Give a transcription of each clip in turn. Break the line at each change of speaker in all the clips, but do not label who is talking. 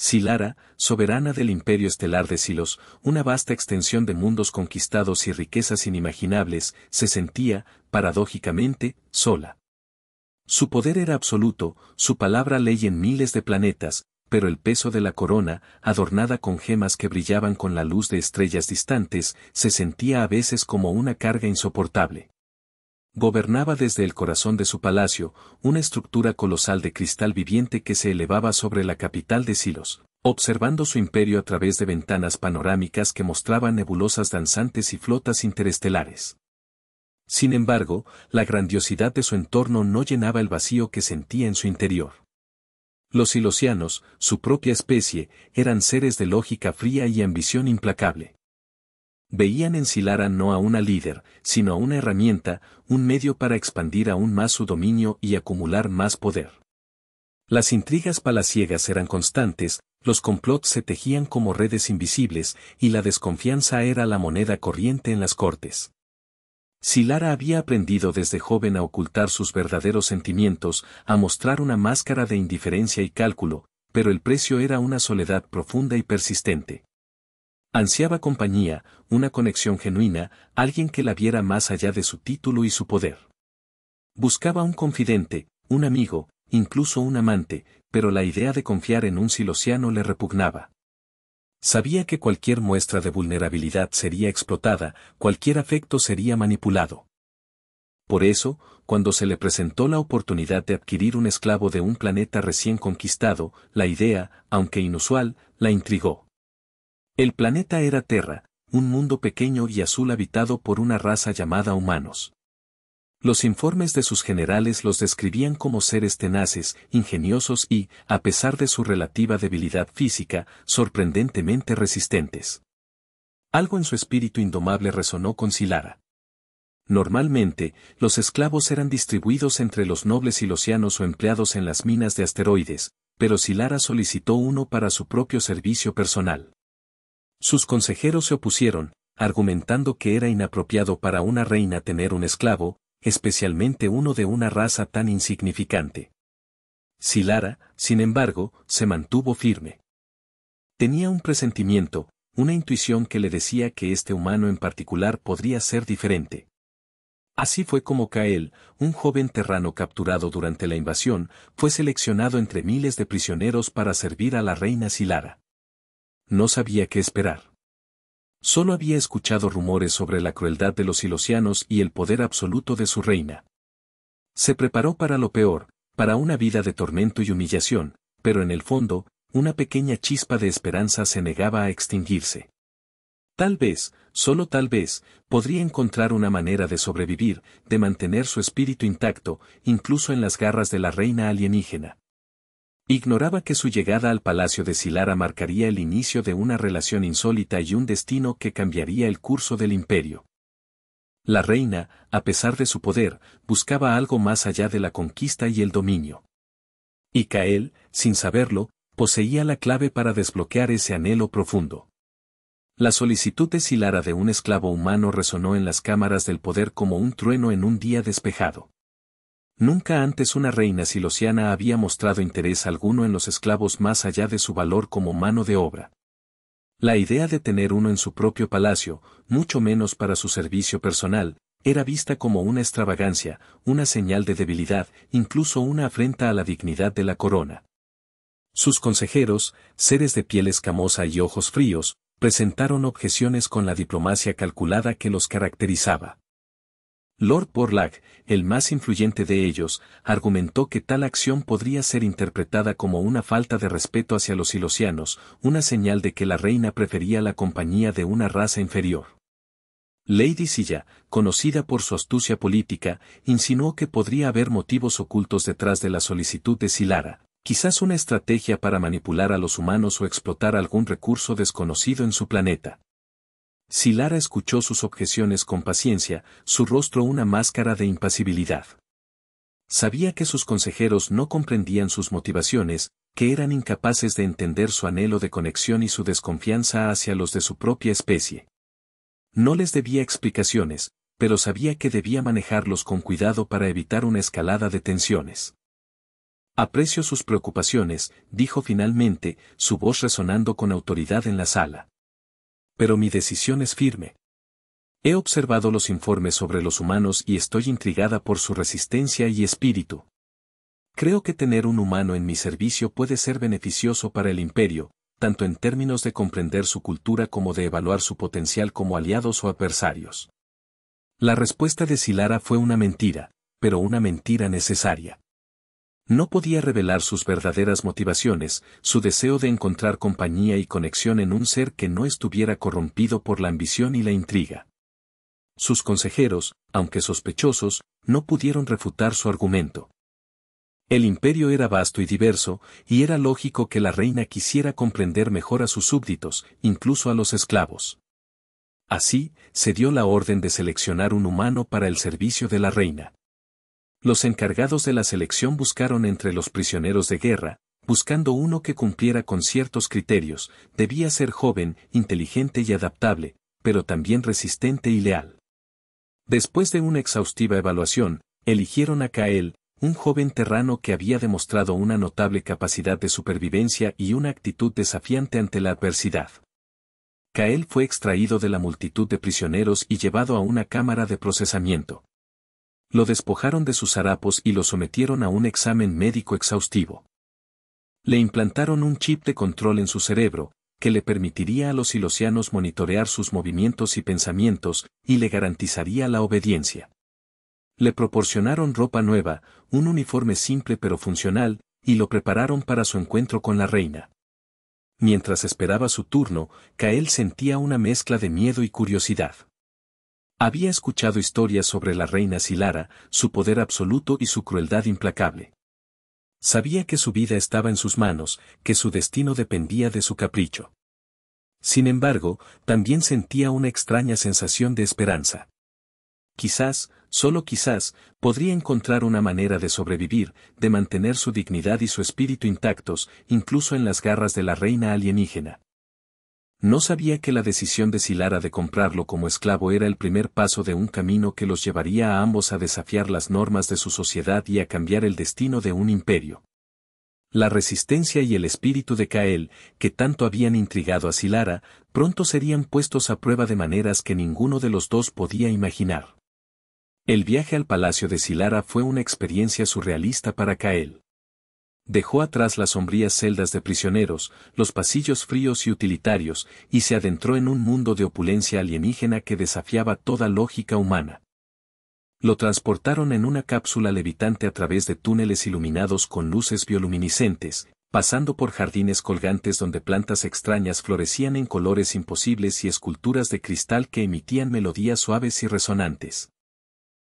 Silara, soberana del imperio estelar de Silos, una vasta extensión de mundos conquistados y riquezas inimaginables, se sentía, paradójicamente, sola. Su poder era absoluto, su palabra ley en miles de planetas, pero el peso de la corona, adornada con gemas que brillaban con la luz de estrellas distantes, se sentía a veces como una carga insoportable. Gobernaba desde el corazón de su palacio, una estructura colosal de cristal viviente que se elevaba sobre la capital de Silos, observando su imperio a través de ventanas panorámicas que mostraban nebulosas danzantes y flotas interestelares. Sin embargo, la grandiosidad de su entorno no llenaba el vacío que sentía en su interior. Los silosianos, su propia especie, eran seres de lógica fría y ambición implacable. Veían en Silara no a una líder, sino a una herramienta, un medio para expandir aún más su dominio y acumular más poder. Las intrigas palaciegas eran constantes, los complots se tejían como redes invisibles, y la desconfianza era la moneda corriente en las cortes. Silara había aprendido desde joven a ocultar sus verdaderos sentimientos, a mostrar una máscara de indiferencia y cálculo, pero el precio era una soledad profunda y persistente. Ansiaba compañía, una conexión genuina, alguien que la viera más allá de su título y su poder. Buscaba un confidente, un amigo, incluso un amante, pero la idea de confiar en un silosiano le repugnaba. Sabía que cualquier muestra de vulnerabilidad sería explotada, cualquier afecto sería manipulado. Por eso, cuando se le presentó la oportunidad de adquirir un esclavo de un planeta recién conquistado, la idea, aunque inusual, la intrigó. El planeta era Terra, un mundo pequeño y azul habitado por una raza llamada humanos. Los informes de sus generales los describían como seres tenaces, ingeniosos y, a pesar de su relativa debilidad física, sorprendentemente resistentes. Algo en su espíritu indomable resonó con Silara. Normalmente, los esclavos eran distribuidos entre los nobles silosianos o empleados en las minas de asteroides, pero Silara solicitó uno para su propio servicio personal. Sus consejeros se opusieron, argumentando que era inapropiado para una reina tener un esclavo, especialmente uno de una raza tan insignificante. Silara, sin embargo, se mantuvo firme. Tenía un presentimiento, una intuición que le decía que este humano en particular podría ser diferente. Así fue como Kael, un joven terrano capturado durante la invasión, fue seleccionado entre miles de prisioneros para servir a la reina Silara. No sabía qué esperar. Solo había escuchado rumores sobre la crueldad de los silosianos y el poder absoluto de su reina. Se preparó para lo peor, para una vida de tormento y humillación, pero en el fondo, una pequeña chispa de esperanza se negaba a extinguirse. Tal vez, solo tal vez, podría encontrar una manera de sobrevivir, de mantener su espíritu intacto, incluso en las garras de la reina alienígena. Ignoraba que su llegada al palacio de Silara marcaría el inicio de una relación insólita y un destino que cambiaría el curso del imperio. La reina, a pesar de su poder, buscaba algo más allá de la conquista y el dominio. Y Kael, sin saberlo, poseía la clave para desbloquear ese anhelo profundo. La solicitud de Silara de un esclavo humano resonó en las cámaras del poder como un trueno en un día despejado. Nunca antes una reina silosiana había mostrado interés alguno en los esclavos más allá de su valor como mano de obra. La idea de tener uno en su propio palacio, mucho menos para su servicio personal, era vista como una extravagancia, una señal de debilidad, incluso una afrenta a la dignidad de la corona. Sus consejeros, seres de piel escamosa y ojos fríos, presentaron objeciones con la diplomacia calculada que los caracterizaba. Lord Borlaug, el más influyente de ellos, argumentó que tal acción podría ser interpretada como una falta de respeto hacia los silosianos, una señal de que la reina prefería la compañía de una raza inferior. Lady Silla, conocida por su astucia política, insinuó que podría haber motivos ocultos detrás de la solicitud de Silara, quizás una estrategia para manipular a los humanos o explotar algún recurso desconocido en su planeta. Silara escuchó sus objeciones con paciencia, su rostro una máscara de impasibilidad. Sabía que sus consejeros no comprendían sus motivaciones, que eran incapaces de entender su anhelo de conexión y su desconfianza hacia los de su propia especie. No les debía explicaciones, pero sabía que debía manejarlos con cuidado para evitar una escalada de tensiones. Aprecio sus preocupaciones, dijo finalmente, su voz resonando con autoridad en la sala. Pero mi decisión es firme. He observado los informes sobre los humanos y estoy intrigada por su resistencia y espíritu. Creo que tener un humano en mi servicio puede ser beneficioso para el imperio, tanto en términos de comprender su cultura como de evaluar su potencial como aliados o adversarios. La respuesta de Silara fue una mentira, pero una mentira necesaria. No podía revelar sus verdaderas motivaciones, su deseo de encontrar compañía y conexión en un ser que no estuviera corrompido por la ambición y la intriga. Sus consejeros, aunque sospechosos, no pudieron refutar su argumento. El imperio era vasto y diverso, y era lógico que la reina quisiera comprender mejor a sus súbditos, incluso a los esclavos. Así, se dio la orden de seleccionar un humano para el servicio de la reina. Los encargados de la selección buscaron entre los prisioneros de guerra, buscando uno que cumpliera con ciertos criterios, debía ser joven, inteligente y adaptable, pero también resistente y leal. Después de una exhaustiva evaluación, eligieron a Kael, un joven terrano que había demostrado una notable capacidad de supervivencia y una actitud desafiante ante la adversidad. Kael fue extraído de la multitud de prisioneros y llevado a una cámara de procesamiento. Lo despojaron de sus harapos y lo sometieron a un examen médico exhaustivo. Le implantaron un chip de control en su cerebro, que le permitiría a los silosianos monitorear sus movimientos y pensamientos, y le garantizaría la obediencia. Le proporcionaron ropa nueva, un uniforme simple pero funcional, y lo prepararon para su encuentro con la reina. Mientras esperaba su turno, Kael sentía una mezcla de miedo y curiosidad. Había escuchado historias sobre la reina Silara, su poder absoluto y su crueldad implacable. Sabía que su vida estaba en sus manos, que su destino dependía de su capricho. Sin embargo, también sentía una extraña sensación de esperanza. Quizás, solo quizás, podría encontrar una manera de sobrevivir, de mantener su dignidad y su espíritu intactos, incluso en las garras de la reina alienígena. No sabía que la decisión de Silara de comprarlo como esclavo era el primer paso de un camino que los llevaría a ambos a desafiar las normas de su sociedad y a cambiar el destino de un imperio. La resistencia y el espíritu de Kael, que tanto habían intrigado a Silara, pronto serían puestos a prueba de maneras que ninguno de los dos podía imaginar. El viaje al palacio de Silara fue una experiencia surrealista para Kael. Dejó atrás las sombrías celdas de prisioneros, los pasillos fríos y utilitarios, y se adentró en un mundo de opulencia alienígena que desafiaba toda lógica humana. Lo transportaron en una cápsula levitante a través de túneles iluminados con luces bioluminiscentes, pasando por jardines colgantes donde plantas extrañas florecían en colores imposibles y esculturas de cristal que emitían melodías suaves y resonantes.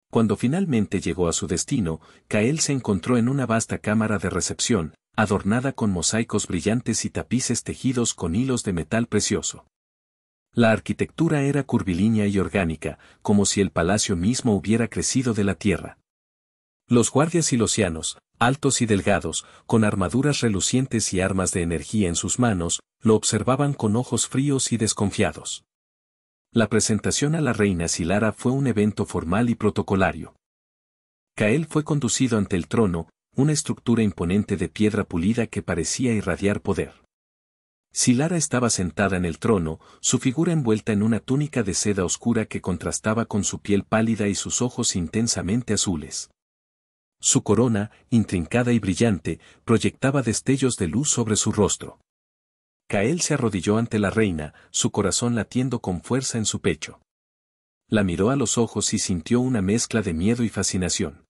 Cuando finalmente llegó a su destino, Kael se encontró en una vasta cámara de recepción, adornada con mosaicos brillantes y tapices tejidos con hilos de metal precioso. La arquitectura era curvilínea y orgánica, como si el palacio mismo hubiera crecido de la tierra. Los guardias silosianos, altos y delgados, con armaduras relucientes y armas de energía en sus manos, lo observaban con ojos fríos y desconfiados. La presentación a la reina Silara fue un evento formal y protocolario. Kael fue conducido ante el trono, una estructura imponente de piedra pulida que parecía irradiar poder. Silara estaba sentada en el trono, su figura envuelta en una túnica de seda oscura que contrastaba con su piel pálida y sus ojos intensamente azules. Su corona, intrincada y brillante, proyectaba destellos de luz sobre su rostro. Kael se arrodilló ante la reina, su corazón latiendo con fuerza en su pecho. La miró a los ojos y sintió una mezcla de miedo y fascinación.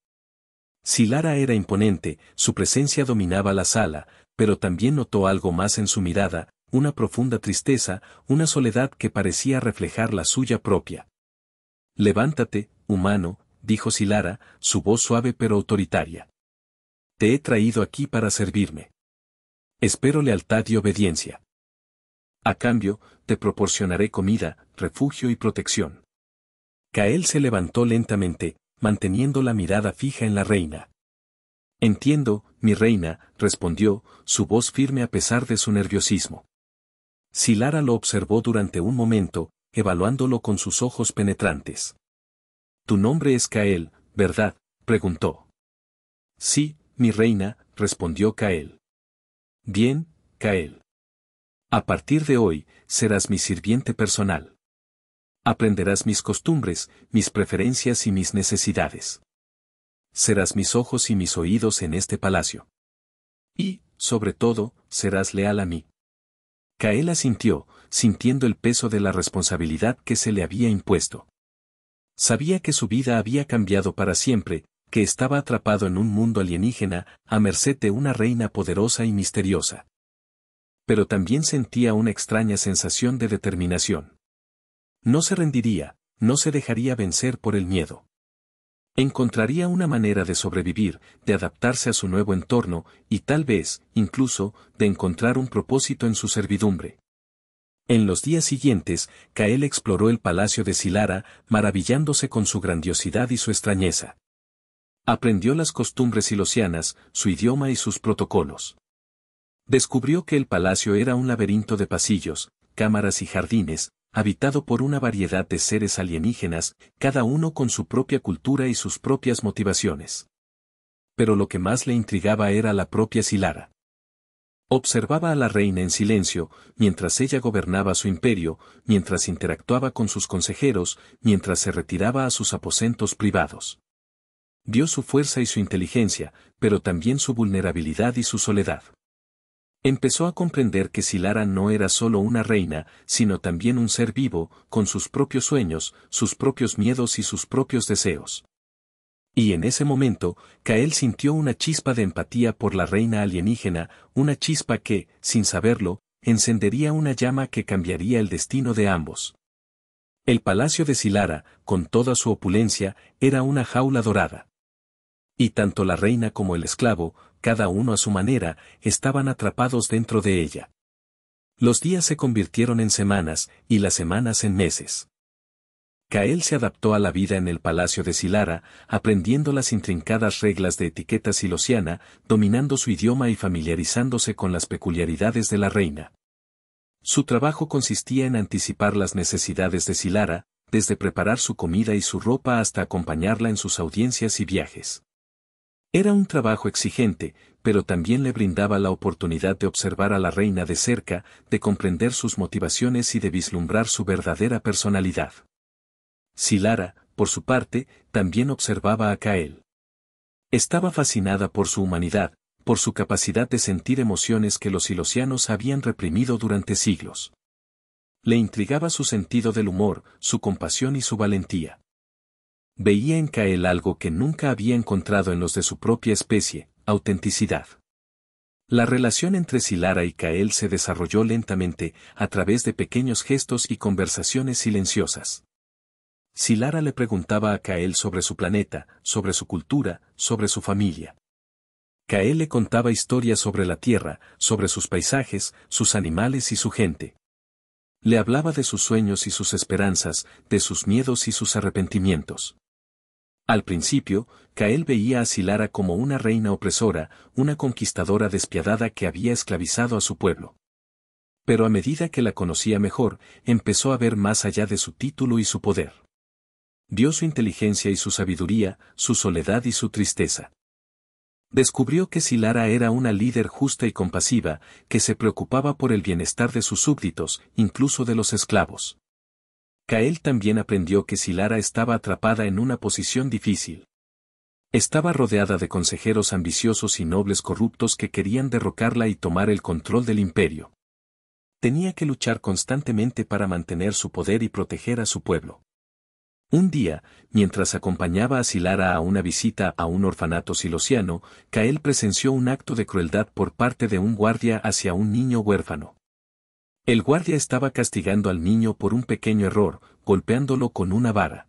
Silara era imponente, su presencia dominaba la sala, pero también notó algo más en su mirada, una profunda tristeza, una soledad que parecía reflejar la suya propia. «Levántate, humano», dijo Silara, su voz suave pero autoritaria. «Te he traído aquí para servirme. Espero lealtad y obediencia. A cambio, te proporcionaré comida, refugio y protección». Kael se levantó lentamente, manteniendo la mirada fija en la reina. «Entiendo, mi reina», respondió, su voz firme a pesar de su nerviosismo. Silara lo observó durante un momento, evaluándolo con sus ojos penetrantes. «Tu nombre es Kael, ¿verdad?», preguntó. «Sí», mi reina, respondió Cael. Bien, Cael. A partir de hoy, serás mi sirviente personal. Aprenderás mis costumbres, mis preferencias y mis necesidades. Serás mis ojos y mis oídos en este palacio. Y, sobre todo, serás leal a mí. Cael asintió, sintiendo el peso de la responsabilidad que se le había impuesto. Sabía que su vida había cambiado para siempre, que estaba atrapado en un mundo alienígena, a merced de una reina poderosa y misteriosa. Pero también sentía una extraña sensación de determinación. No se rendiría, no se dejaría vencer por el miedo. Encontraría una manera de sobrevivir, de adaptarse a su nuevo entorno, y tal vez, incluso, de encontrar un propósito en su servidumbre. En los días siguientes, Cael exploró el palacio de Silara, maravillándose con su grandiosidad y su extrañeza. Aprendió las costumbres silosianas, su idioma y sus protocolos. Descubrió que el palacio era un laberinto de pasillos, cámaras y jardines, habitado por una variedad de seres alienígenas, cada uno con su propia cultura y sus propias motivaciones. Pero lo que más le intrigaba era la propia Silara. Observaba a la reina en silencio, mientras ella gobernaba su imperio, mientras interactuaba con sus consejeros, mientras se retiraba a sus aposentos privados. Vio su fuerza y su inteligencia, pero también su vulnerabilidad y su soledad. Empezó a comprender que Silara no era solo una reina, sino también un ser vivo, con sus propios sueños, sus propios miedos y sus propios deseos. Y en ese momento, Cael sintió una chispa de empatía por la reina alienígena, una chispa que, sin saberlo, encendería una llama que cambiaría el destino de ambos. El palacio de Silara, con toda su opulencia, era una jaula dorada. Y tanto la reina como el esclavo, cada uno a su manera, estaban atrapados dentro de ella. Los días se convirtieron en semanas, y las semanas en meses. Cael se adaptó a la vida en el palacio de Silara, aprendiendo las intrincadas reglas de etiqueta silosiana, dominando su idioma y familiarizándose con las peculiaridades de la reina. Su trabajo consistía en anticipar las necesidades de Silara, desde preparar su comida y su ropa hasta acompañarla en sus audiencias y viajes. Era un trabajo exigente, pero también le brindaba la oportunidad de observar a la reina de cerca, de comprender sus motivaciones y de vislumbrar su verdadera personalidad. Silara, por su parte, también observaba a Cael. Estaba fascinada por su humanidad, por su capacidad de sentir emociones que los silosianos habían reprimido durante siglos. Le intrigaba su sentido del humor, su compasión y su valentía. Veía en Cael algo que nunca había encontrado en los de su propia especie, autenticidad. La relación entre Silara y Cael se desarrolló lentamente, a través de pequeños gestos y conversaciones silenciosas. Silara le preguntaba a Cael sobre su planeta, sobre su cultura, sobre su familia. Cael le contaba historias sobre la tierra, sobre sus paisajes, sus animales y su gente. Le hablaba de sus sueños y sus esperanzas, de sus miedos y sus arrepentimientos. Al principio, Cael veía a Silara como una reina opresora, una conquistadora despiadada que había esclavizado a su pueblo. Pero a medida que la conocía mejor, empezó a ver más allá de su título y su poder. Vio su inteligencia y su sabiduría, su soledad y su tristeza. Descubrió que Silara era una líder justa y compasiva, que se preocupaba por el bienestar de sus súbditos, incluso de los esclavos. Cael también aprendió que Silara estaba atrapada en una posición difícil. Estaba rodeada de consejeros ambiciosos y nobles corruptos que querían derrocarla y tomar el control del imperio. Tenía que luchar constantemente para mantener su poder y proteger a su pueblo. Un día, mientras acompañaba a Silara a una visita a un orfanato silosiano, Cael presenció un acto de crueldad por parte de un guardia hacia un niño huérfano. El guardia estaba castigando al niño por un pequeño error, golpeándolo con una vara.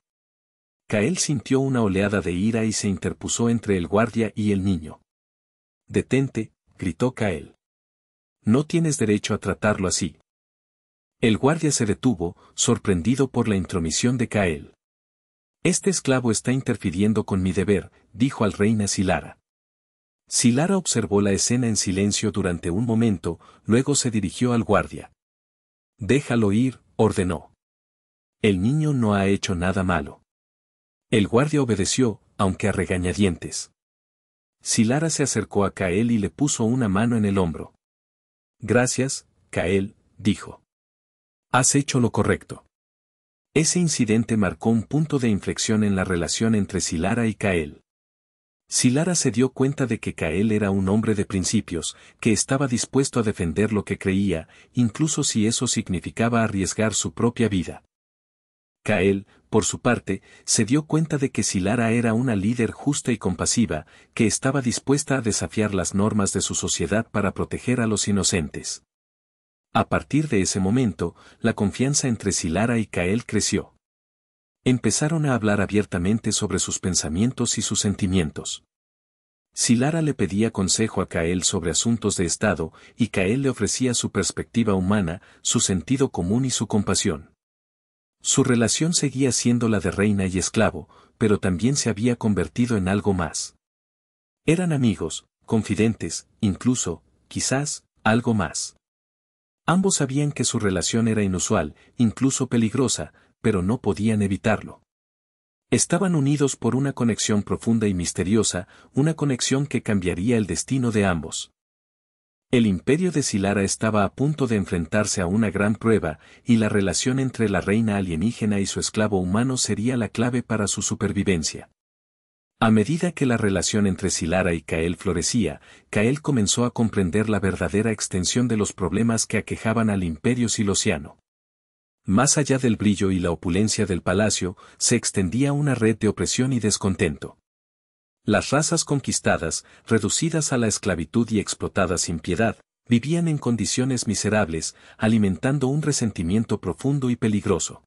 Cael sintió una oleada de ira y se interpuso entre el guardia y el niño. «Detente», gritó Cael. «No tienes derecho a tratarlo así». El guardia se detuvo, sorprendido por la intromisión de Cael. «Este esclavo está interfiriendo con mi deber», dijo al reina Silara. Silara observó la escena en silencio durante un momento, luego se dirigió al guardia. «Déjalo ir», ordenó. «El niño no ha hecho nada malo». El guardia obedeció, aunque a regañadientes. Silara se acercó a Kael y le puso una mano en el hombro. Gracias, Kael, dijo. Has hecho lo correcto. Ese incidente marcó un punto de inflexión en la relación entre Silara y Kael. Silara se dio cuenta de que Kael era un hombre de principios, que estaba dispuesto a defender lo que creía, incluso si eso significaba arriesgar su propia vida. Kael, por su parte, se dio cuenta de que Silara era una líder justa y compasiva, que estaba dispuesta a desafiar las normas de su sociedad para proteger a los inocentes. A partir de ese momento, la confianza entre Silara y Kael creció. Empezaron a hablar abiertamente sobre sus pensamientos y sus sentimientos. Silara le pedía consejo a Kael sobre asuntos de Estado, y Kael le ofrecía su perspectiva humana, su sentido común y su compasión. Su relación seguía siendo la de reina y esclavo, pero también se había convertido en algo más. Eran amigos, confidentes, incluso, quizás, algo más. Ambos sabían que su relación era inusual, incluso peligrosa, pero no podían evitarlo. Estaban unidos por una conexión profunda y misteriosa, una conexión que cambiaría el destino de ambos. El imperio de Silara estaba a punto de enfrentarse a una gran prueba, y la relación entre la reina alienígena y su esclavo humano sería la clave para su supervivencia. A medida que la relación entre Silara y Kael florecía, Kael comenzó a comprender la verdadera extensión de los problemas que aquejaban al imperio silosiano. Más allá del brillo y la opulencia del palacio, se extendía una red de opresión y descontento. Las razas conquistadas, reducidas a la esclavitud y explotadas sin piedad, vivían en condiciones miserables, alimentando un resentimiento profundo y peligroso.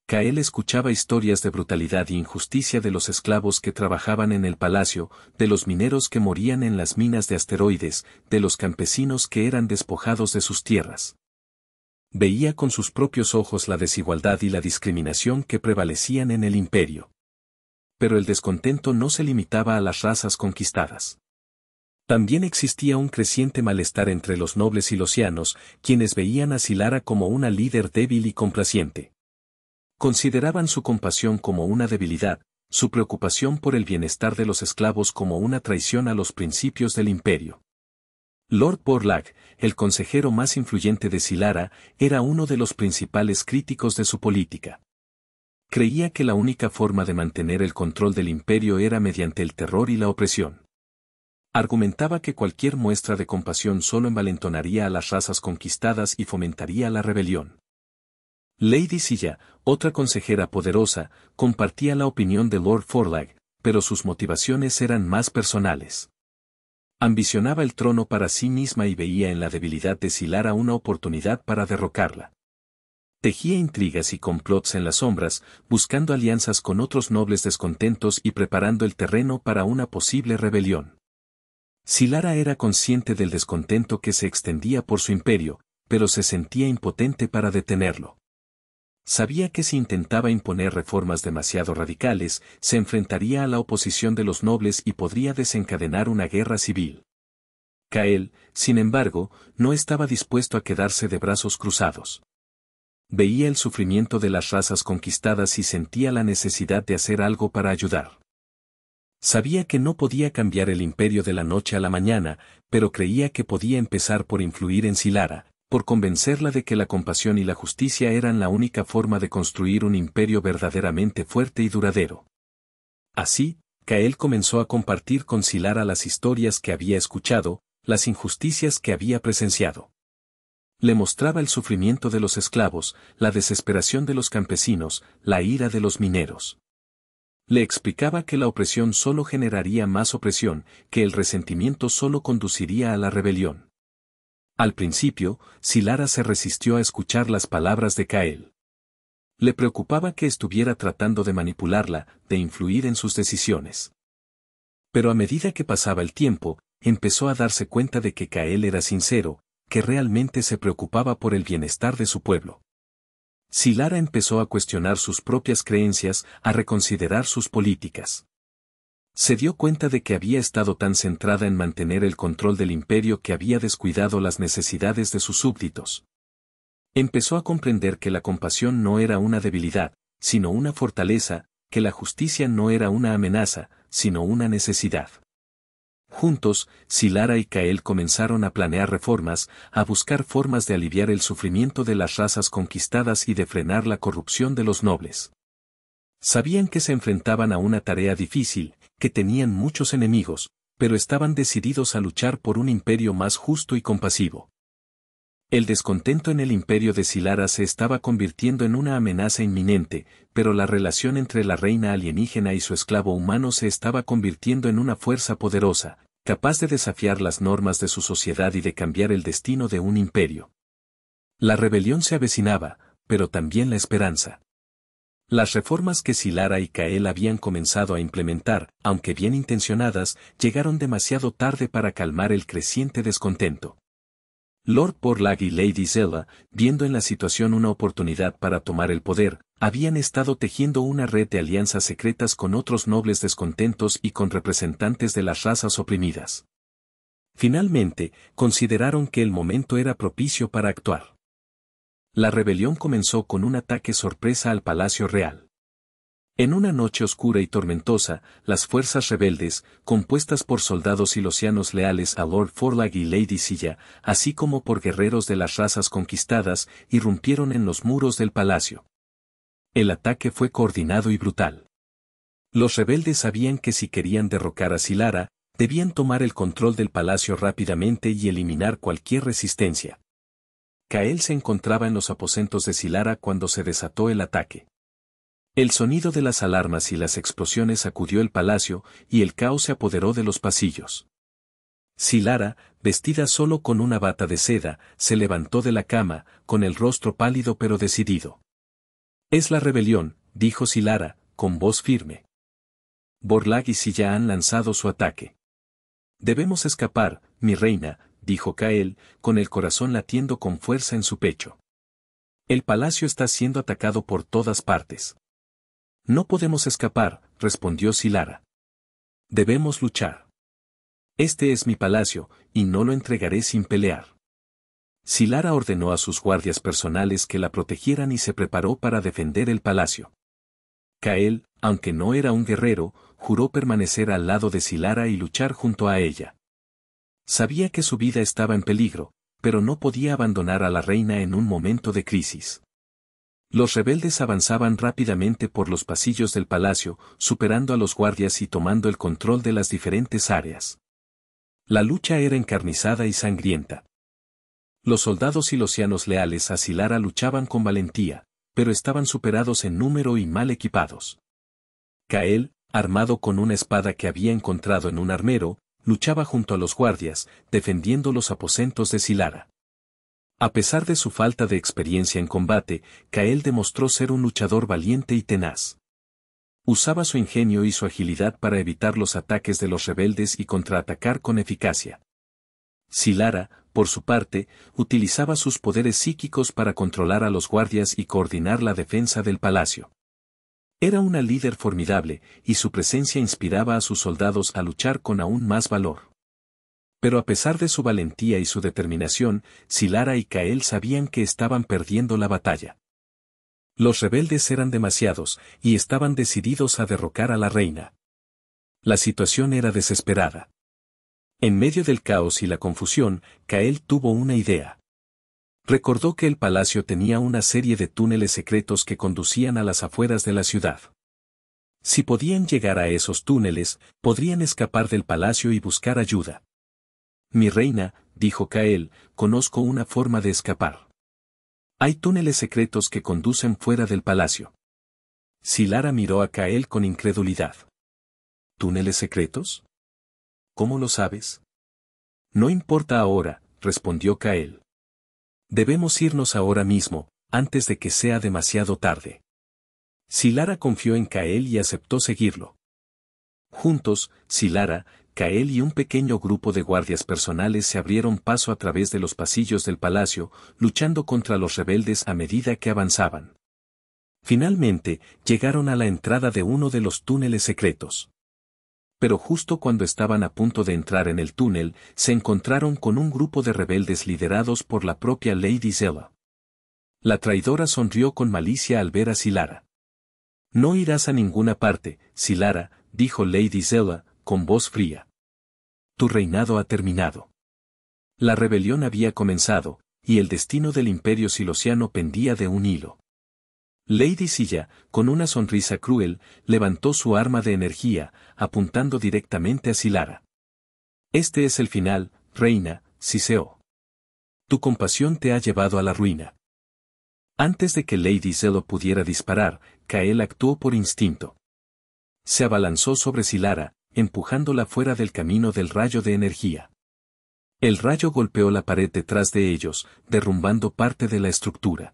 Kael escuchaba historias de brutalidad e injusticia de los esclavos que trabajaban en el palacio, de los mineros que morían en las minas de asteroides, de los campesinos que eran despojados de sus tierras. Veía con sus propios ojos la desigualdad y la discriminación que prevalecían en el imperio. Pero el descontento no se limitaba a las razas conquistadas. También existía un creciente malestar entre los nobles silosianos, quienes veían a Silara como una líder débil y complaciente. Consideraban su compasión como una debilidad, su preocupación por el bienestar de los esclavos como una traición a los principios del imperio. Lord Borlaug, el consejero más influyente de Silara, era uno de los principales críticos de su política. Creía que la única forma de mantener el control del imperio era mediante el terror y la opresión. Argumentaba que cualquier muestra de compasión solo envalentonaría a las razas conquistadas y fomentaría la rebelión. Lady Silla, otra consejera poderosa, compartía la opinión de Lord Borlaug, pero sus motivaciones eran más personales. Ambicionaba el trono para sí misma y veía en la debilidad de Silara una oportunidad para derrocarla. Tejía intrigas y complots en las sombras, buscando alianzas con otros nobles descontentos y preparando el terreno para una posible rebelión. Silara era consciente del descontento que se extendía por su imperio, pero se sentía impotente para detenerlo. Sabía que si intentaba imponer reformas demasiado radicales, se enfrentaría a la oposición de los nobles y podría desencadenar una guerra civil. Kael, sin embargo, no estaba dispuesto a quedarse de brazos cruzados. Veía el sufrimiento de las razas conquistadas y sentía la necesidad de hacer algo para ayudar. Sabía que no podía cambiar el imperio de la noche a la mañana, pero creía que podía empezar por influir en Silara, por convencerla de que la compasión y la justicia eran la única forma de construir un imperio verdaderamente fuerte y duradero. Así, Kael comenzó a compartir con Silara las historias que había escuchado, las injusticias que había presenciado. Le mostraba el sufrimiento de los esclavos, la desesperación de los campesinos, la ira de los mineros. Le explicaba que la opresión solo generaría más opresión, que el resentimiento solo conduciría a la rebelión. Al principio, Silara se resistió a escuchar las palabras de Kael. Le preocupaba que estuviera tratando de manipularla, de influir en sus decisiones. Pero a medida que pasaba el tiempo, empezó a darse cuenta de que Kael era sincero, que realmente se preocupaba por el bienestar de su pueblo. Silara empezó a cuestionar sus propias creencias, a reconsiderar sus políticas. Se dio cuenta de que había estado tan centrada en mantener el control del imperio que había descuidado las necesidades de sus súbditos. Empezó a comprender que la compasión no era una debilidad, sino una fortaleza, que la justicia no era una amenaza, sino una necesidad. Juntos, Silara y Kael comenzaron a planear reformas, a buscar formas de aliviar el sufrimiento de las razas conquistadas y de frenar la corrupción de los nobles. Sabían que se enfrentaban a una tarea difícil, que tenían muchos enemigos, pero estaban decididos a luchar por un imperio más justo y compasivo. El descontento en el imperio de Silara se estaba convirtiendo en una amenaza inminente, pero la relación entre la reina alienígena y su esclavo humano se estaba convirtiendo en una fuerza poderosa, capaz de desafiar las normas de su sociedad y de cambiar el destino de un imperio. La rebelión se avecinaba, pero también la esperanza. Las reformas que Silara y Kael habían comenzado a implementar, aunque bien intencionadas, llegaron demasiado tarde para calmar el creciente descontento. Lord Porlag y Lady Zella, viendo en la situación una oportunidad para tomar el poder, habían estado tejiendo una red de alianzas secretas con otros nobles descontentos y con representantes de las razas oprimidas. Finalmente, consideraron que el momento era propicio para actuar. La rebelión comenzó con un ataque sorpresa al Palacio Real. En una noche oscura y tormentosa, las fuerzas rebeldes, compuestas por soldados silosianos leales a Lord Porlag y Lady Silla, así como por guerreros de las razas conquistadas, irrumpieron en los muros del palacio. El ataque fue coordinado y brutal. Los rebeldes sabían que si querían derrocar a Silara, debían tomar el control del palacio rápidamente y eliminar cualquier resistencia. Kael se encontraba en los aposentos de Silara cuando se desató el ataque. El sonido de las alarmas y las explosiones sacudió el palacio, y el caos se apoderó de los pasillos. Silara, vestida solo con una bata de seda, se levantó de la cama, con el rostro pálido pero decidido. «Es la rebelión», dijo Silara, con voz firme. «Porlag y Silla han lanzado su ataque. Debemos escapar, mi reina», dijo Kael, con el corazón latiendo con fuerza en su pecho. «El palacio está siendo atacado por todas partes». «No podemos escapar», respondió Silara. «Debemos luchar. Este es mi palacio, y no lo entregaré sin pelear». Silara ordenó a sus guardias personales que la protegieran y se preparó para defender el palacio. Kael, aunque no era un guerrero, juró permanecer al lado de Silara y luchar junto a ella. Sabía que su vida estaba en peligro, pero no podía abandonar a la reina en un momento de crisis. Los rebeldes avanzaban rápidamente por los pasillos del palacio, superando a los guardias y tomando el control de las diferentes áreas. La lucha era encarnizada y sangrienta. Los soldados silosianos leales a Silara luchaban con valentía, pero estaban superados en número y mal equipados. Kael, armado con una espada que había encontrado en un armero, luchaba junto a los guardias, defendiendo los aposentos de Silara. A pesar de su falta de experiencia en combate, Kael demostró ser un luchador valiente y tenaz. Usaba su ingenio y su agilidad para evitar los ataques de los rebeldes y contraatacar con eficacia. Silara, por su parte, utilizaba sus poderes psíquicos para controlar a los guardias y coordinar la defensa del palacio. Era una líder formidable, y su presencia inspiraba a sus soldados a luchar con aún más valor. Pero a pesar de su valentía y su determinación, Silara y Kael sabían que estaban perdiendo la batalla. Los rebeldes eran demasiados, y estaban decididos a derrocar a la reina. La situación era desesperada. En medio del caos y la confusión, Kael tuvo una idea. Recordó que el palacio tenía una serie de túneles secretos que conducían a las afueras de la ciudad. Si podían llegar a esos túneles, podrían escapar del palacio y buscar ayuda. «Mi reina», dijo Kael, «conozco una forma de escapar. Hay túneles secretos que conducen fuera del palacio». Silara miró a Kael con incredulidad. «¿Túneles secretos? ¿Cómo lo sabes?» «No importa ahora», respondió Kael. «Debemos irnos ahora mismo, antes de que sea demasiado tarde». Silara confió en Kael y aceptó seguirlo. Juntos, Silara, Kael y un pequeño grupo de guardias personales se abrieron paso a través de los pasillos del palacio, luchando contra los rebeldes a medida que avanzaban. Finalmente, llegaron a la entrada de uno de los túneles secretos. Pero justo cuando estaban a punto de entrar en el túnel, se encontraron con un grupo de rebeldes liderados por la propia Lady Zella. La traidora sonrió con malicia al ver a Silara. «No irás a ninguna parte, Silara», dijo Lady Zella, con voz fría. tu reinado ha terminado. La rebelión había comenzado, y el destino del imperio silosiano pendía de un hilo. Lady Silla, con una sonrisa cruel, levantó su arma de energía, apuntando directamente a Silara. Este es el final, reina, Siseo. Tu compasión te ha llevado a la ruina. Antes de que Lady Zelo pudiera disparar, Kael actuó por instinto. Se abalanzó sobre Silara, empujándola fuera del camino del rayo de energía. El rayo golpeó la pared detrás de ellos, derrumbando parte de la estructura.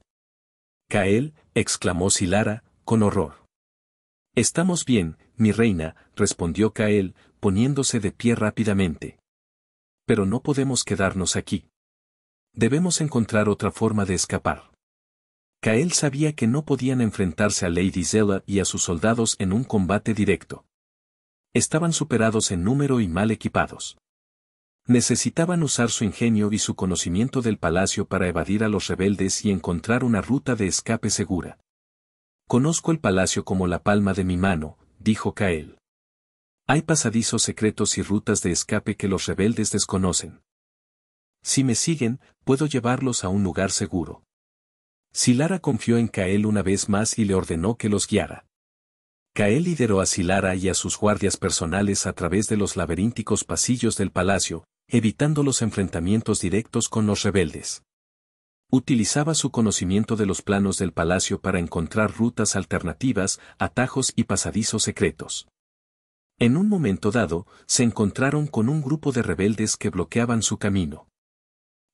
Kael, exclamó Silara, con horror. Estamos bien, mi reina, respondió Kael, poniéndose de pie rápidamente. Pero no podemos quedarnos aquí. Debemos encontrar otra forma de escapar. Kael sabía que no podían enfrentarse a Lady Zela y a sus soldados en un combate directo. Estaban superados en número y mal equipados. Necesitaban usar su ingenio y su conocimiento del palacio para evadir a los rebeldes y encontrar una ruta de escape segura. Conozco el palacio como la palma de mi mano, dijo Kael. Hay pasadizos secretos y rutas de escape que los rebeldes desconocen. Si me siguen, puedo llevarlos a un lugar seguro. Silara confió en Kael una vez más y le ordenó que los guiara. Kael lideró a Silara y a sus guardias personales a través de los laberínticos pasillos del palacio, evitando los enfrentamientos directos con los rebeldes. Utilizaba su conocimiento de los planos del palacio para encontrar rutas alternativas, atajos y pasadizos secretos. En un momento dado, se encontraron con un grupo de rebeldes que bloqueaban su camino.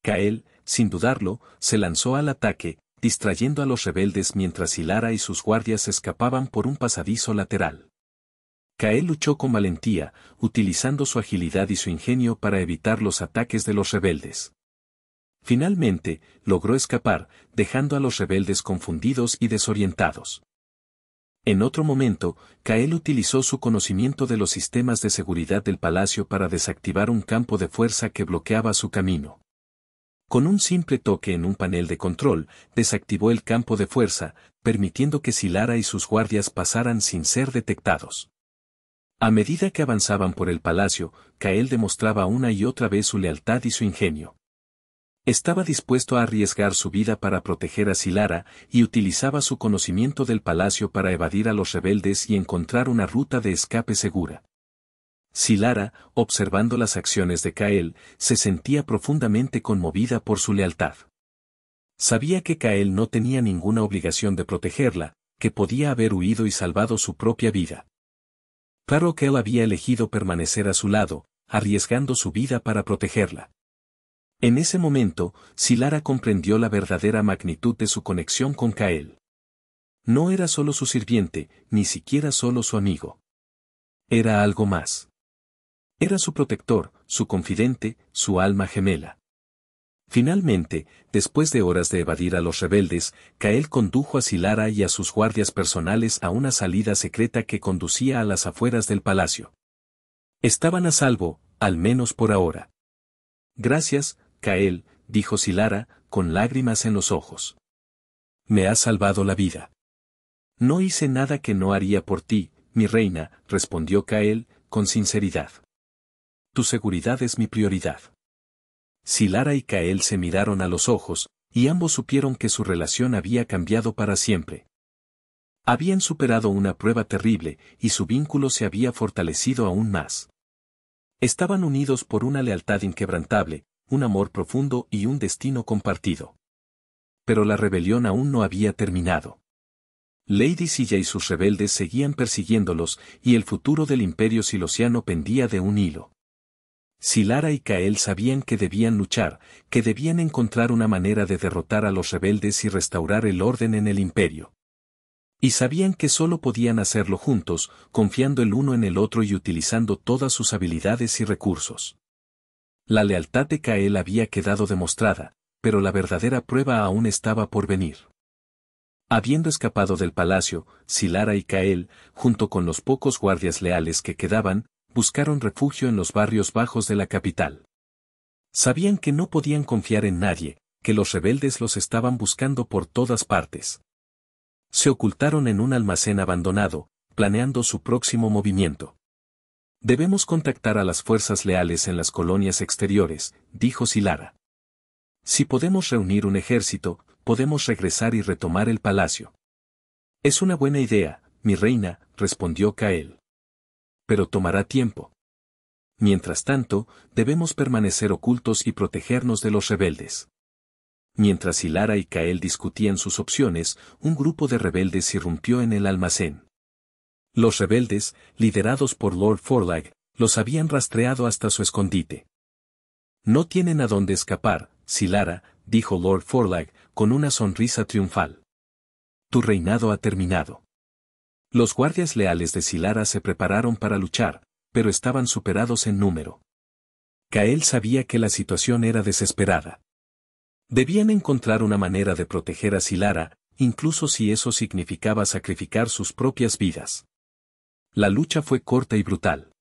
Kael, sin dudarlo, se lanzó al ataque, distrayendo a los rebeldes mientras Silara y sus guardias escapaban por un pasadizo lateral. Kael luchó con valentía, utilizando su agilidad y su ingenio para evitar los ataques de los rebeldes. Finalmente, logró escapar, dejando a los rebeldes confundidos y desorientados. En otro momento, Kael utilizó su conocimiento de los sistemas de seguridad del palacio para desactivar un campo de fuerza que bloqueaba su camino. Con un simple toque en un panel de control, desactivó el campo de fuerza, permitiendo que Silara y sus guardias pasaran sin ser detectados. A medida que avanzaban por el palacio, Kael demostraba una y otra vez su lealtad y su ingenio. Estaba dispuesto a arriesgar su vida para proteger a Silara y utilizaba su conocimiento del palacio para evadir a los rebeldes y encontrar una ruta de escape segura. Silara, observando las acciones de Kael, se sentía profundamente conmovida por su lealtad. Sabía que Kael no tenía ninguna obligación de protegerla, que podía haber huido y salvado su propia vida. Claro que él había elegido permanecer a su lado, arriesgando su vida para protegerla. En ese momento, Silara comprendió la verdadera magnitud de su conexión con Kael. No era solo su sirviente, ni siquiera solo su amigo. Era algo más. Era su protector, su confidente, su alma gemela. Finalmente, después de horas de evadir a los rebeldes, Kael condujo a Silara y a sus guardias personales a una salida secreta que conducía a las afueras del palacio. Estaban a salvo, al menos por ahora. Gracias, Kael, dijo Silara, con lágrimas en los ojos. Me has salvado la vida. No hice nada que no haría por ti, mi reina, respondió Kael, con sinceridad. Tu seguridad es mi prioridad. Silara y Kael se miraron a los ojos, y ambos supieron que su relación había cambiado para siempre. Habían superado una prueba terrible, y su vínculo se había fortalecido aún más. Estaban unidos por una lealtad inquebrantable, un amor profundo y un destino compartido. Pero la rebelión aún no había terminado. Lady Silla y sus rebeldes seguían persiguiéndolos, y el futuro del imperio silosiano pendía de un hilo. Silara y Kael sabían que debían luchar, que debían encontrar una manera de derrotar a los rebeldes y restaurar el orden en el imperio. Y sabían que solo podían hacerlo juntos, confiando el uno en el otro y utilizando todas sus habilidades y recursos. La lealtad de Kael había quedado demostrada, pero la verdadera prueba aún estaba por venir. Habiendo escapado del palacio, Silara y Kael, junto con los pocos guardias leales que quedaban, buscaron refugio en los barrios bajos de la capital. Sabían que no podían confiar en nadie, que los rebeldes los estaban buscando por todas partes. Se ocultaron en un almacén abandonado, planeando su próximo movimiento. Debemos contactar a las fuerzas leales en las colonias exteriores, dijo Silara. Si podemos reunir un ejército, podemos regresar y retomar el palacio. Es una buena idea, mi reina, respondió Kael. Pero tomará tiempo. Mientras tanto, debemos permanecer ocultos y protegernos de los rebeldes. Mientras Silara y Kael discutían sus opciones, un grupo de rebeldes irrumpió en el almacén. Los rebeldes, liderados por Lord Forlag, los habían rastreado hasta su escondite. No tienen a dónde escapar, Silara, dijo Lord Forlag, con una sonrisa triunfal. Tu reinado ha terminado. Los guardias leales de Silara se prepararon para luchar, pero estaban superados en número. Kael sabía que la situación era desesperada. Debían encontrar una manera de proteger a Silara, incluso si eso significaba sacrificar sus propias vidas. La lucha fue corta y brutal.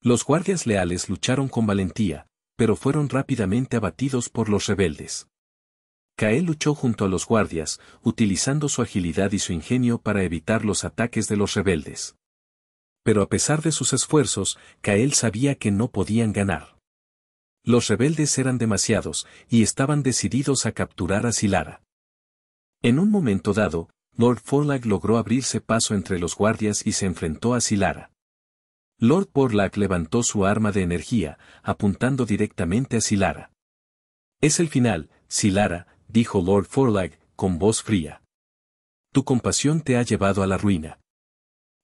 Los guardias leales lucharon con valentía, pero fueron rápidamente abatidos por los rebeldes. Kael luchó junto a los guardias, utilizando su agilidad y su ingenio para evitar los ataques de los rebeldes. Pero a pesar de sus esfuerzos, Kael sabía que no podían ganar. Los rebeldes eran demasiados, y estaban decididos a capturar a Silara. En un momento dado, Lord Forlag logró abrirse paso entre los guardias y se enfrentó a Silara. Lord Forlag levantó su arma de energía, apuntando directamente a Silara. Es el final, Silara, dijo Lord Forlag, con voz fría. Tu compasión te ha llevado a la ruina.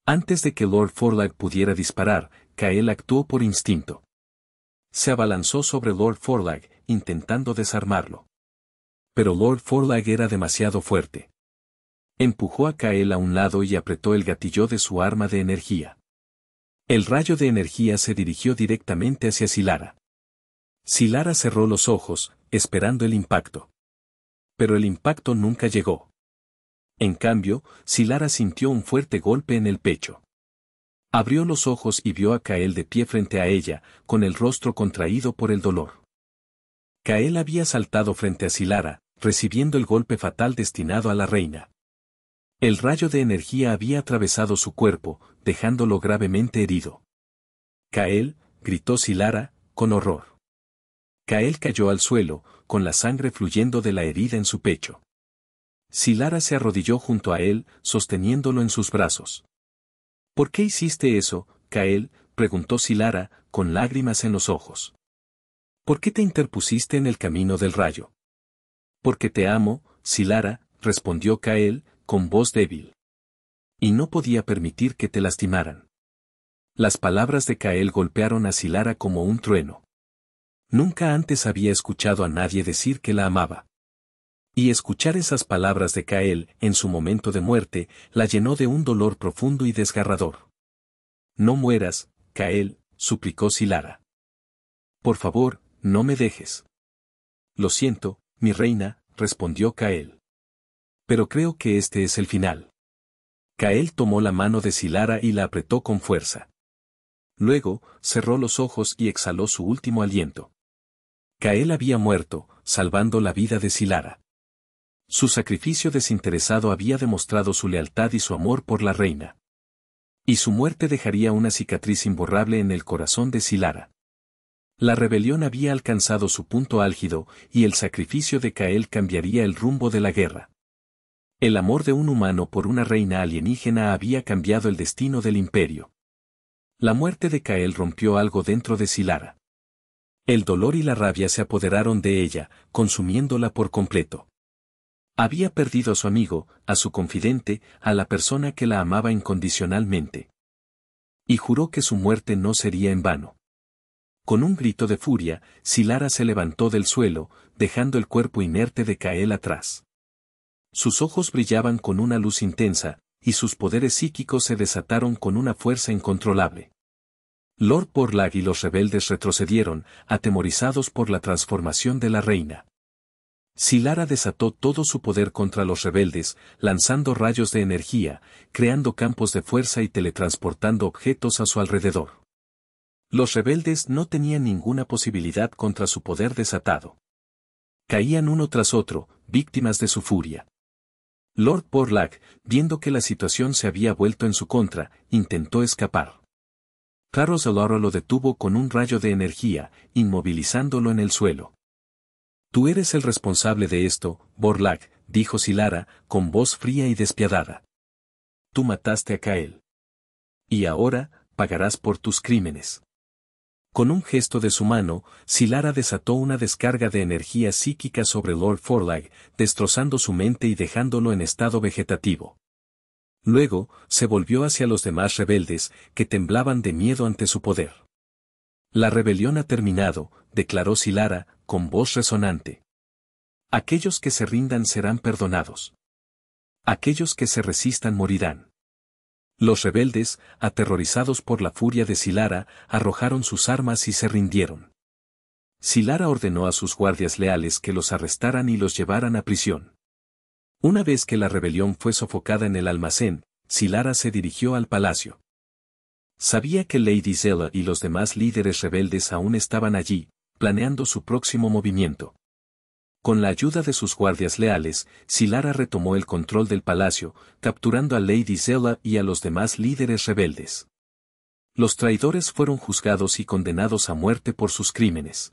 Antes de que Lord Forlag pudiera disparar, Kael actuó por instinto. Se abalanzó sobre Lord Forlag, intentando desarmarlo. Pero Lord Forlag era demasiado fuerte. Empujó a Kael a un lado y apretó el gatillo de su arma de energía. El rayo de energía se dirigió directamente hacia Silara. Silara cerró los ojos, esperando el impacto. Pero el impacto nunca llegó. En cambio, Silara sintió un fuerte golpe en el pecho. Abrió los ojos y vio a Kael de pie frente a ella, con el rostro contraído por el dolor. Kael había saltado frente a Silara, recibiendo el golpe fatal destinado a la reina. El rayo de energía había atravesado su cuerpo, dejándolo gravemente herido. Kael, gritó Silara, con horror. Kael cayó al suelo, con la sangre fluyendo de la herida en su pecho. Silara se arrodilló junto a él, sosteniéndolo en sus brazos. ¿Por qué hiciste eso, Kael?, preguntó Silara, con lágrimas en los ojos. ¿Por qué te interpusiste en el camino del rayo? Porque te amo, Silara, respondió Kael, con voz débil. Y no podía permitir que te lastimaran. Las palabras de Kael golpearon a Silara como un trueno. Nunca antes había escuchado a nadie decir que la amaba. Y escuchar esas palabras de Kael, en su momento de muerte, la llenó de un dolor profundo y desgarrador. No mueras, Kael, suplicó Silara. Por favor, no me dejes. Lo siento, mi reina, respondió Kael. Pero creo que este es el final. Kael tomó la mano de Silara y la apretó con fuerza. Luego, cerró los ojos y exhaló su último aliento. Kael había muerto, salvando la vida de Silara. Su sacrificio desinteresado había demostrado su lealtad y su amor por la reina. Y su muerte dejaría una cicatriz imborrable en el corazón de Silara. La rebelión había alcanzado su punto álgido, y el sacrificio de Kael cambiaría el rumbo de la guerra. El amor de un humano por una reina alienígena había cambiado el destino del imperio. La muerte de Kael rompió algo dentro de Silara. El dolor y la rabia se apoderaron de ella, consumiéndola por completo. Había perdido a su amigo, a su confidente, a la persona que la amaba incondicionalmente. Y juró que su muerte no sería en vano. Con un grito de furia, Silara se levantó del suelo, dejando el cuerpo inerte de Kael atrás. Sus ojos brillaban con una luz intensa, y sus poderes psíquicos se desataron con una fuerza incontrolable. Lord Forlag y los rebeldes retrocedieron, atemorizados por la transformación de la reina. Silara desató todo su poder contra los rebeldes, lanzando rayos de energía, creando campos de fuerza y teletransportando objetos a su alrededor. Los rebeldes no tenían ninguna posibilidad contra su poder desatado. Caían uno tras otro, víctimas de su furia. Lord Forlag, viendo que la situación se había vuelto en su contra, intentó escapar. Carlos el Oro lo detuvo con un rayo de energía, inmovilizándolo en el suelo. Tú eres el responsable de esto, Borlak, dijo Silara, con voz fría y despiadada. Tú mataste a Kael. Y ahora, pagarás por tus crímenes. Con un gesto de su mano, Silara desató una descarga de energía psíquica sobre Lord Forlag, destrozando su mente y dejándolo en estado vegetativo. Luego, se volvió hacia los demás rebeldes, que temblaban de miedo ante su poder. La rebelión ha terminado, declaró Silara, con voz resonante. Aquellos que se rindan serán perdonados. Aquellos que se resistan morirán. Los rebeldes, aterrorizados por la furia de Silara, arrojaron sus armas y se rindieron. Silara ordenó a sus guardias leales que los arrestaran y los llevaran a prisión. Una vez que la rebelión fue sofocada en el almacén, Silara se dirigió al palacio. Sabía que Lady Zella y los demás líderes rebeldes aún estaban allí, planeando su próximo movimiento. Con la ayuda de sus guardias leales, Silara retomó el control del palacio, capturando a Lady Zella y a los demás líderes rebeldes. Los traidores fueron juzgados y condenados a muerte por sus crímenes.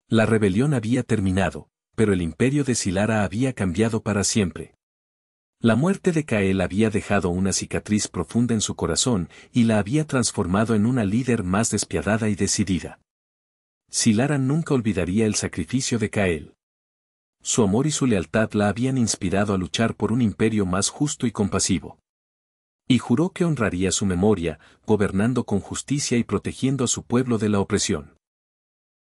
La rebelión había terminado, pero el imperio de Silara había cambiado para siempre. La muerte de Kael había dejado una cicatriz profunda en su corazón y la había transformado en una líder más despiadada y decidida. Silara nunca olvidaría el sacrificio de Kael. Su amor y su lealtad la habían inspirado a luchar por un imperio más justo y compasivo. Y juró que honraría su memoria, gobernando con justicia y protegiendo a su pueblo de la opresión.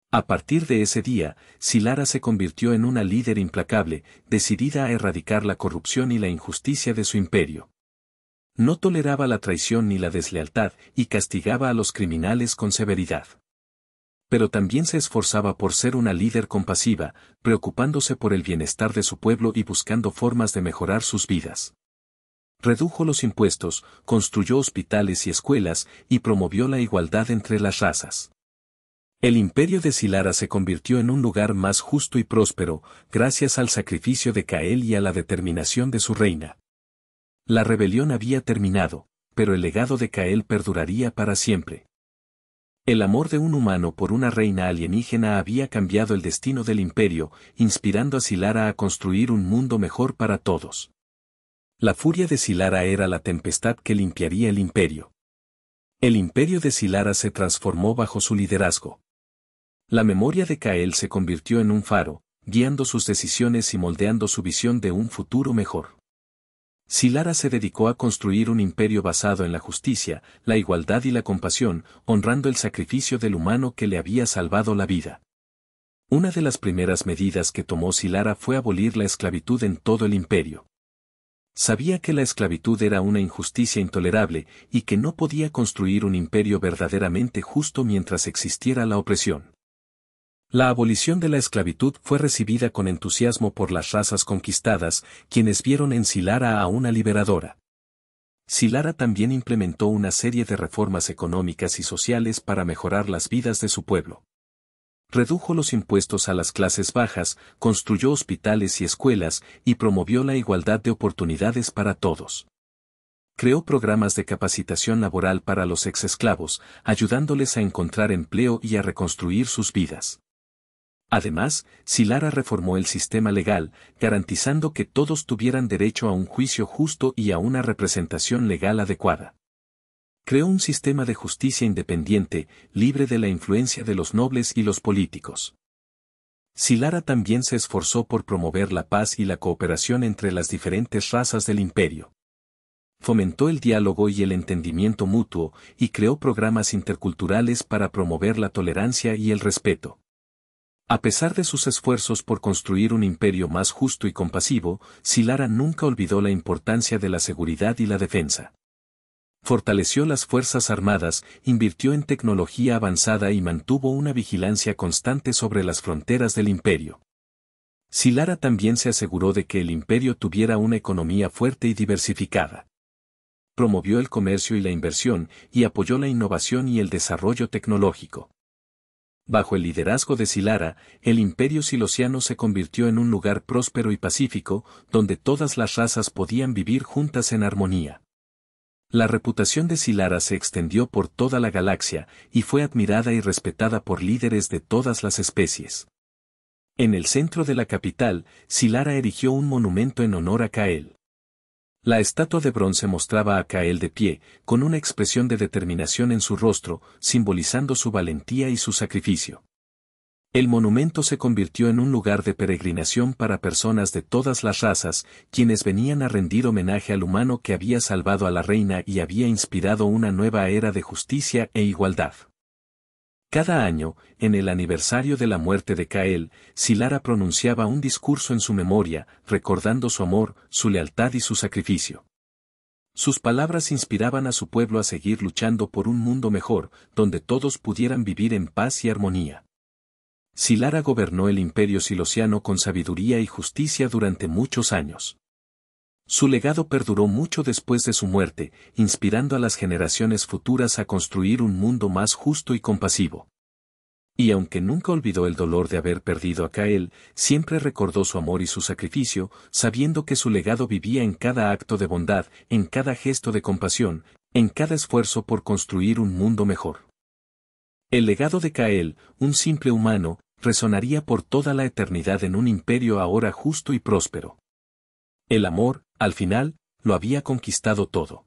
A partir de ese día, Silara se convirtió en una líder implacable, decidida a erradicar la corrupción y la injusticia de su imperio. No toleraba la traición ni la deslealtad y castigaba a los criminales con severidad. Pero también se esforzaba por ser una líder compasiva, preocupándose por el bienestar de su pueblo y buscando formas de mejorar sus vidas. Redujo los impuestos, construyó hospitales y escuelas, y promovió la igualdad entre las razas. El imperio de Silara se convirtió en un lugar más justo y próspero, gracias al sacrificio de Kael y a la determinación de su reina. La rebelión había terminado, pero el legado de Kael perduraría para siempre. El amor de un humano por una reina alienígena había cambiado el destino del imperio, inspirando a Silara a construir un mundo mejor para todos. La furia de Silara era la tempestad que limpiaría el imperio. El imperio de Silara se transformó bajo su liderazgo. La memoria de Kael se convirtió en un faro, guiando sus decisiones y moldeando su visión de un futuro mejor. Silara se dedicó a construir un imperio basado en la justicia, la igualdad y la compasión, honrando el sacrificio del humano que le había salvado la vida. Una de las primeras medidas que tomó Silara fue abolir la esclavitud en todo el imperio. Sabía que la esclavitud era una injusticia intolerable y que no podía construir un imperio verdaderamente justo mientras existiera la opresión. La abolición de la esclavitud fue recibida con entusiasmo por las razas conquistadas, quienes vieron en Silara a una liberadora. Silara también implementó una serie de reformas económicas y sociales para mejorar las vidas de su pueblo. Redujo los impuestos a las clases bajas, construyó hospitales y escuelas, y promovió la igualdad de oportunidades para todos. Creó programas de capacitación laboral para los exesclavos, ayudándoles a encontrar empleo y a reconstruir sus vidas. Además, Silara reformó el sistema legal, garantizando que todos tuvieran derecho a un juicio justo y a una representación legal adecuada. Creó un sistema de justicia independiente, libre de la influencia de los nobles y los políticos. Silara también se esforzó por promover la paz y la cooperación entre las diferentes razas del imperio. Fomentó el diálogo y el entendimiento mutuo, y creó programas interculturales para promover la tolerancia y el respeto. A pesar de sus esfuerzos por construir un imperio más justo y compasivo, Silara nunca olvidó la importancia de la seguridad y la defensa. Fortaleció las fuerzas armadas, invirtió en tecnología avanzada y mantuvo una vigilancia constante sobre las fronteras del imperio. Silara también se aseguró de que el imperio tuviera una economía fuerte y diversificada. Promovió el comercio y la inversión, y apoyó la innovación y el desarrollo tecnológico. Bajo el liderazgo de Silara, el imperio silosiano se convirtió en un lugar próspero y pacífico, donde todas las razas podían vivir juntas en armonía. La reputación de Silara se extendió por toda la galaxia, y fue admirada y respetada por líderes de todas las especies. En el centro de la capital, Silara erigió un monumento en honor a Kael. La estatua de bronce mostraba a Kael de pie, con una expresión de determinación en su rostro, simbolizando su valentía y su sacrificio. El monumento se convirtió en un lugar de peregrinación para personas de todas las razas, quienes venían a rendir homenaje al humano que había salvado a la reina y había inspirado una nueva era de justicia e igualdad. Cada año, en el aniversario de la muerte de Kael, Silara pronunciaba un discurso en su memoria, recordando su amor, su lealtad y su sacrificio. Sus palabras inspiraban a su pueblo a seguir luchando por un mundo mejor, donde todos pudieran vivir en paz y armonía. Silara gobernó el imperio silosiano con sabiduría y justicia durante muchos años. Su legado perduró mucho después de su muerte, inspirando a las generaciones futuras a construir un mundo más justo y compasivo. Y aunque nunca olvidó el dolor de haber perdido a Kael, siempre recordó su amor y su sacrificio, sabiendo que su legado vivía en cada acto de bondad, en cada gesto de compasión, en cada esfuerzo por construir un mundo mejor. El legado de Kael, un simple humano, resonaría por toda la eternidad en un imperio ahora justo y próspero. El amor, al final, lo había conquistado todo.